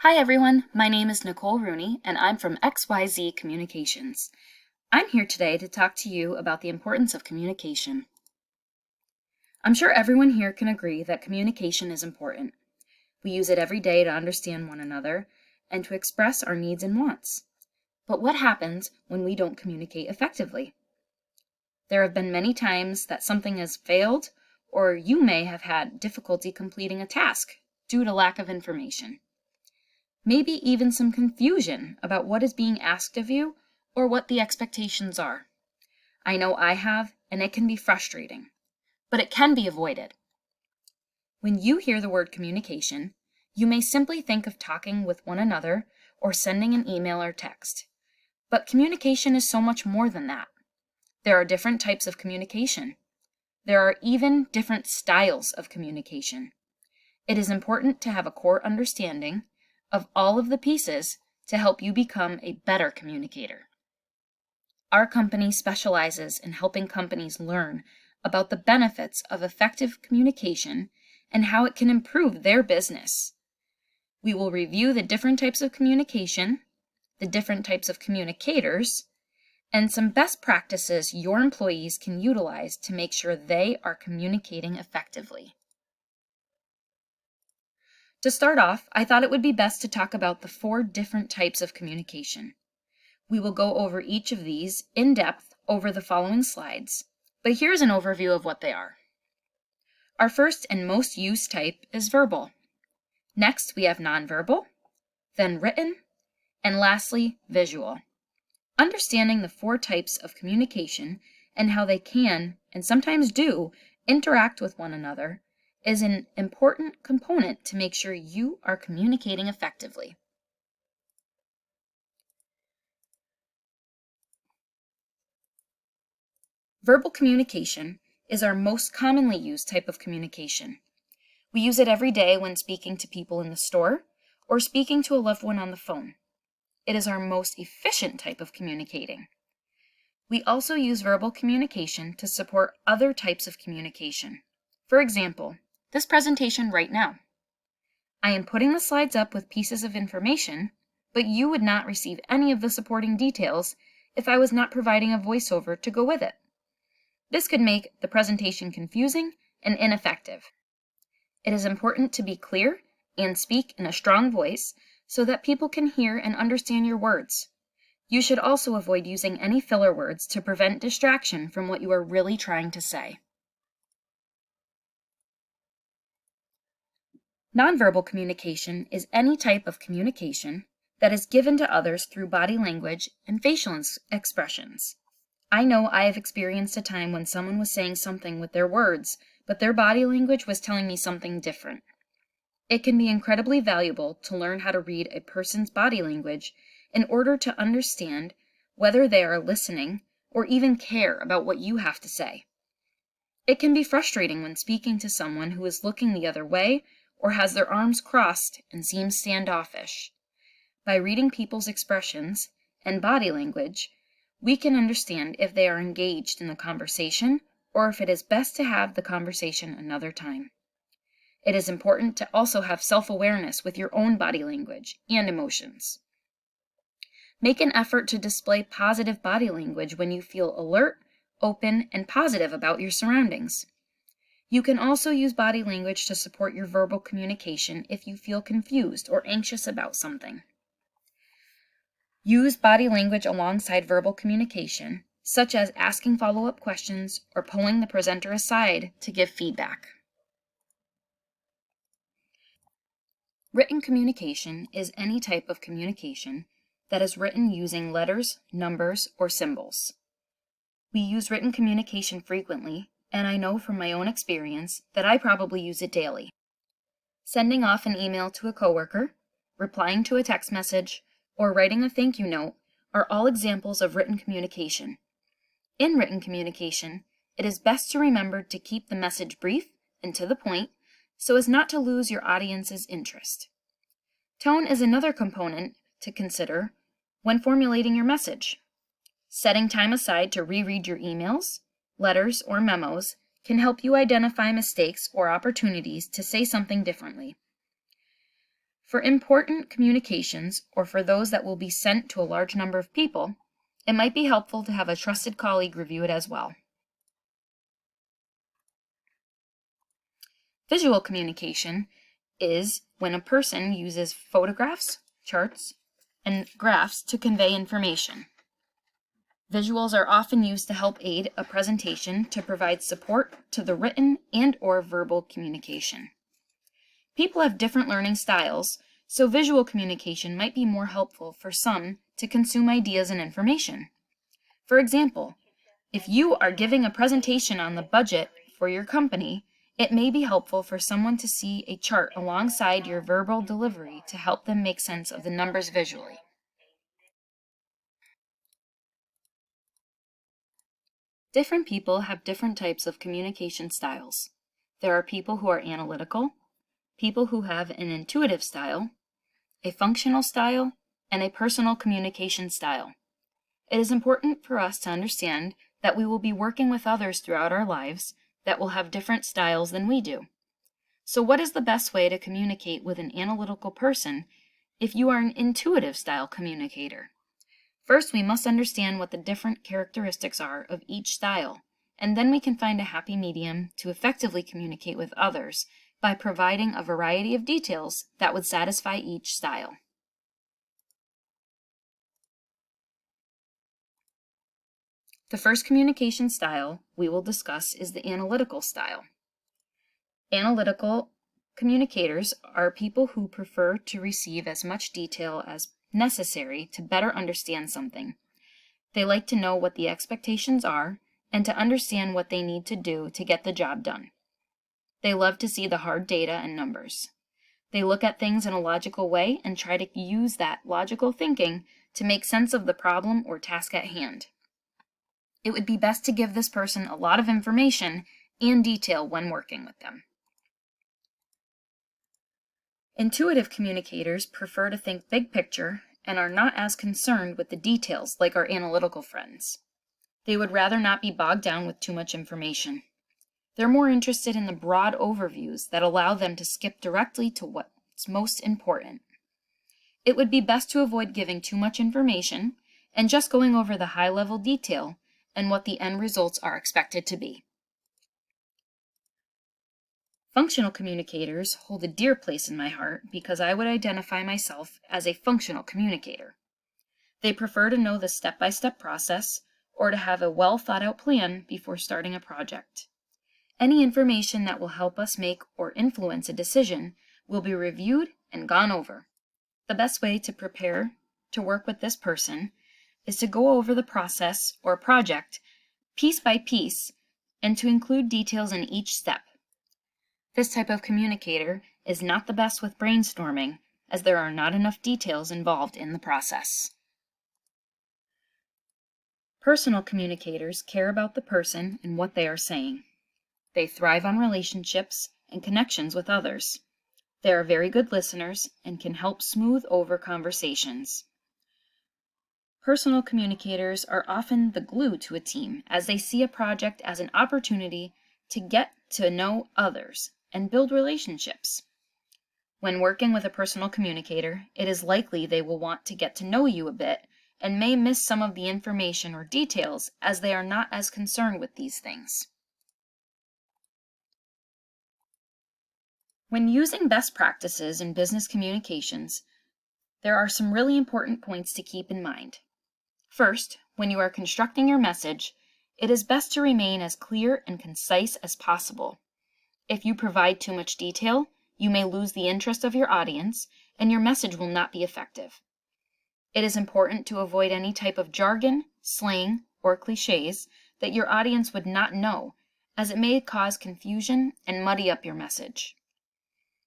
Hi everyone, my name is Nicole Rooney and I'm from XYZ Communications. I'm here today to talk to you about the importance of communication. I'm sure everyone here can agree that communication is important. We use it every day to understand one another and to express our needs and wants. But what happens when we don't communicate effectively? There have been many times that something has failed, or you may have had difficulty completing a task due to lack of information. Maybe even some confusion about what is being asked of you or what the expectations are. I know I have, and it can be frustrating, but it can be avoided. When you hear the word communication, you may simply think of talking with one another or sending an email or text. But communication is so much more than that. There are different types of communication. There are even different styles of communication. It is important to have a core understanding of all of the pieces to help you become a better communicator. Our company specializes in helping companies learn about the benefits of effective communication and how it can improve their business. We will review the different types of communication, the different types of communicators, and some best practices your employees can utilize to make sure they are communicating effectively. To start off, I thought it would be best to talk about the 4 different types of communication. We will go over each of these in depth over the following slides, but here's an overview of what they are. Our first and most used type is verbal. Next, we have nonverbal, then written, and lastly, visual. Understanding the 4 types of communication and how they can, and sometimes do, interact with one another is an important component to make sure you are communicating effectively. Verbal communication is our most commonly used type of communication. We use it every day when speaking to people in the store or speaking to a loved one on the phone. It is our most efficient type of communicating. We also use verbal communication to support other types of communication. For example, this presentation right now. I am putting the slides up with pieces of information, but you would not receive any of the supporting details if I was not providing a voiceover to go with it. This could make the presentation confusing and ineffective. It is important to be clear and speak in a strong voice so that people can hear and understand your words. You should also avoid using any filler words to prevent distraction from what you are really trying to say. Nonverbal communication is any type of communication that is given to others through body language and facial expressions. I know I have experienced a time when someone was saying something with their words, but their body language was telling me something different. It can be incredibly valuable to learn how to read a person's body language in order to understand whether they are listening or even care about what you have to say. It can be frustrating when speaking to someone who is looking the other way or has their arms crossed and seems standoffish. By reading people's expressions and body language, we can understand if they are engaged in the conversation or if it is best to have the conversation another time. It is important to also have self-awareness with your own body language and emotions. Make an effort to display positive body language when you feel alert, open, and positive about your surroundings. You can also use body language to support your verbal communication if you feel confused or anxious about something. Use body language alongside verbal communication, such as asking follow-up questions or pulling the presenter aside to give feedback. Written communication is any type of communication that is written using letters, numbers, or symbols. We use written communication frequently, and I know from my own experience that I probably use it daily. Sending off an email to a coworker, replying to a text message, or writing a thank you note are all examples of written communication. In written communication, it is best to remember to keep the message brief and to the point so as not to lose your audience's interest. Tone is another component to consider when formulating your message. Setting time aside to reread your emails, letters, or memos can help you identify mistakes or opportunities to say something differently. For important communications, or for those that will be sent to a large number of people, it might be helpful to have a trusted colleague review it as well. Visual communication is when a person uses photographs, charts, and graphs to convey information. Visuals are often used to help aid a presentation to provide support to the written and/or verbal communication. People have different learning styles, so visual communication might be more helpful for some to consume ideas and information. For example, if you are giving a presentation on the budget for your company, it may be helpful for someone to see a chart alongside your verbal delivery to help them make sense of the numbers visually. Different people have different types of communication styles. There are people who are analytical, people who have an intuitive style, a functional style, and a personal communication style. It is important for us to understand that we will be working with others throughout our lives that will have different styles than we do. So what is the best way to communicate with an analytical person if you are an intuitive style communicator? First, we must understand what the different characteristics are of each style, and then we can find a happy medium to effectively communicate with others by providing a variety of details that would satisfy each style. The first communication style we will discuss is the analytical style. Analytical communicators are people who prefer to receive as much detail as necessary to better understand something. They like to know what the expectations are and to understand what they need to do to get the job done. They love to see the hard data and numbers. They look at things in a logical way and try to use that logical thinking to make sense of the problem or task at hand. It would be best to give this person a lot of information and detail when working with them. Intuitive communicators prefer to think big picture and are not as concerned with the details like our analytical friends. They would rather not be bogged down with too much information. They're more interested in the broad overviews that allow them to skip directly to what's most important. It would be best to avoid giving too much information and just going over the high-level detail and what the end results are expected to be. Functional communicators hold a dear place in my heart because I would identify myself as a functional communicator. They prefer to know the step-by-step process or to have a well-thought-out plan before starting a project. Any information that will help us make or influence a decision will be reviewed and gone over. The best way to prepare to work with this person is to go over the process or project piece by piece and to include details in each step. This type of communicator is not the best with brainstorming, as there are not enough details involved in the process. Personal communicators care about the person and what they are saying. They thrive on relationships and connections with others. They are very good listeners and can help smooth over conversations. Personal communicators are often the glue to a team as they see a project as an opportunity to get to know others and build relationships. When working with a personal communicator, it is likely they will want to get to know you a bit and may miss some of the information or details as they are not as concerned with these things. When using best practices in business communications, there are some really important points to keep in mind. First, when you are constructing your message, it is best to remain as clear and concise as possible. If you provide too much detail, you may lose the interest of your audience, and your message will not be effective. It is important to avoid any type of jargon, slang, or cliches that your audience would not know, as it may cause confusion and muddy up your message.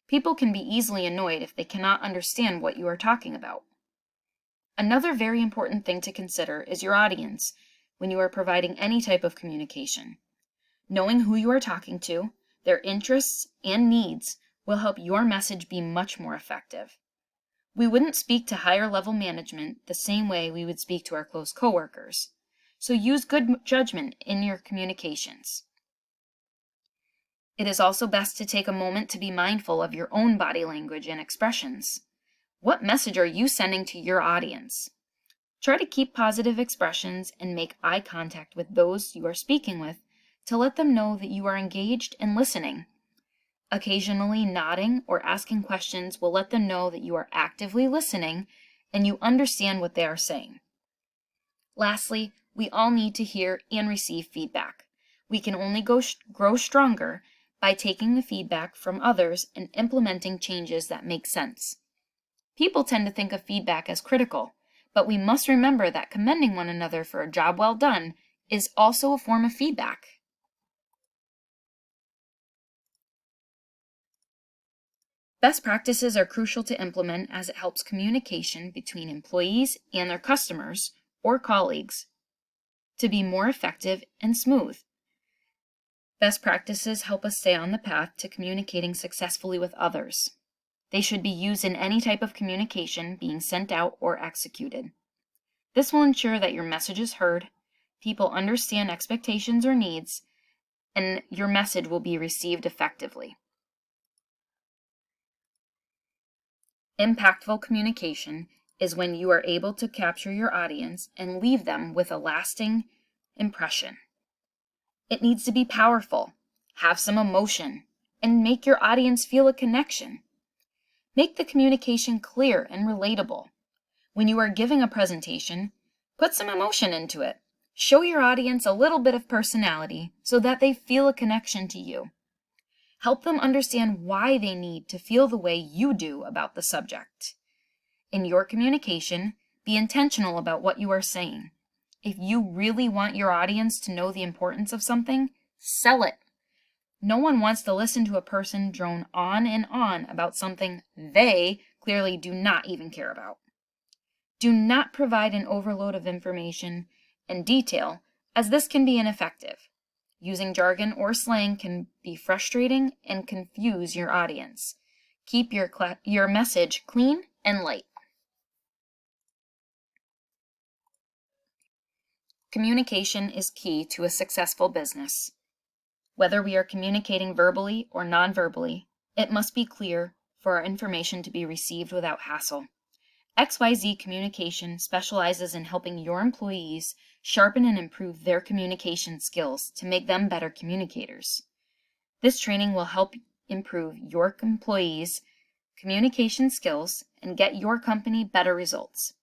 People can be easily annoyed if they cannot understand what you are talking about. Another very important thing to consider is your audience when you are providing any type of communication. Knowing who you are talking to, their interests, and needs will help your message be much more effective. We wouldn't speak to higher level management the same way we would speak to our close coworkers, so use good judgment in your communications. It is also best to take a moment to be mindful of your own body language and expressions. What message are you sending to your audience? Try to keep positive expressions and make eye contact with those you are speaking with to let them know that you are engaged and listening. Occasionally nodding or asking questions will let them know that you are actively listening and you understand what they are saying. Lastly, we all need to hear and receive feedback. We can only grow stronger by taking the feedback from others and implementing changes that make sense. People tend to think of feedback as critical, but we must remember that commending one another for a job well done is also a form of feedback. Best practices are crucial to implement as it helps communication between employees and their customers or colleagues to be more effective and smooth. Best practices help us stay on the path to communicating successfully with others. They should be used in any type of communication being sent out or executed. This will ensure that your message is heard, people understand expectations or needs, and your message will be received effectively. Impactful communication is when you are able to capture your audience and leave them with a lasting impression. It needs to be powerful, have some emotion, and make your audience feel a connection. Make the communication clear and relatable. When you are giving a presentation, put some emotion into it. Show your audience a little bit of personality so that they feel a connection to you. Help them understand why they need to feel the way you do about the subject. In your communication, be intentional about what you are saying. If you really want your audience to know the importance of something, sell it. No one wants to listen to a person drone on and on about something they clearly do not even care about. Do not provide an overload of information and detail, as this can be ineffective. Using jargon or slang can be frustrating and confuse your audience. Keep your message clean and light. Communication is key to a successful business. Whether we are communicating verbally or non-verbally, it must be clear for our information to be received without hassle. XYZ Communication specializes in helping your employees sharpen and improve their communication skills to make them better communicators. This training will help improve your employees' communication skills and get your company better results.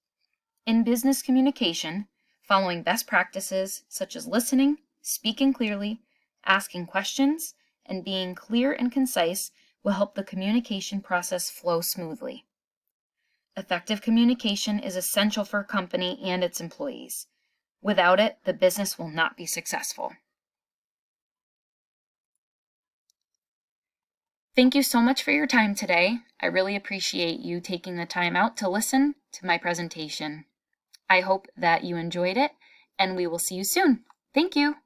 In business communication, following best practices such as listening, speaking clearly, asking questions, and being clear and concise will help the communication process flow smoothly. Effective communication is essential for a company and its employees. Without it, the business will not be successful. Thank you so much for your time today. I really appreciate you taking the time out to listen to my presentation. I hope that you enjoyed it, and we will see you soon. Thank you.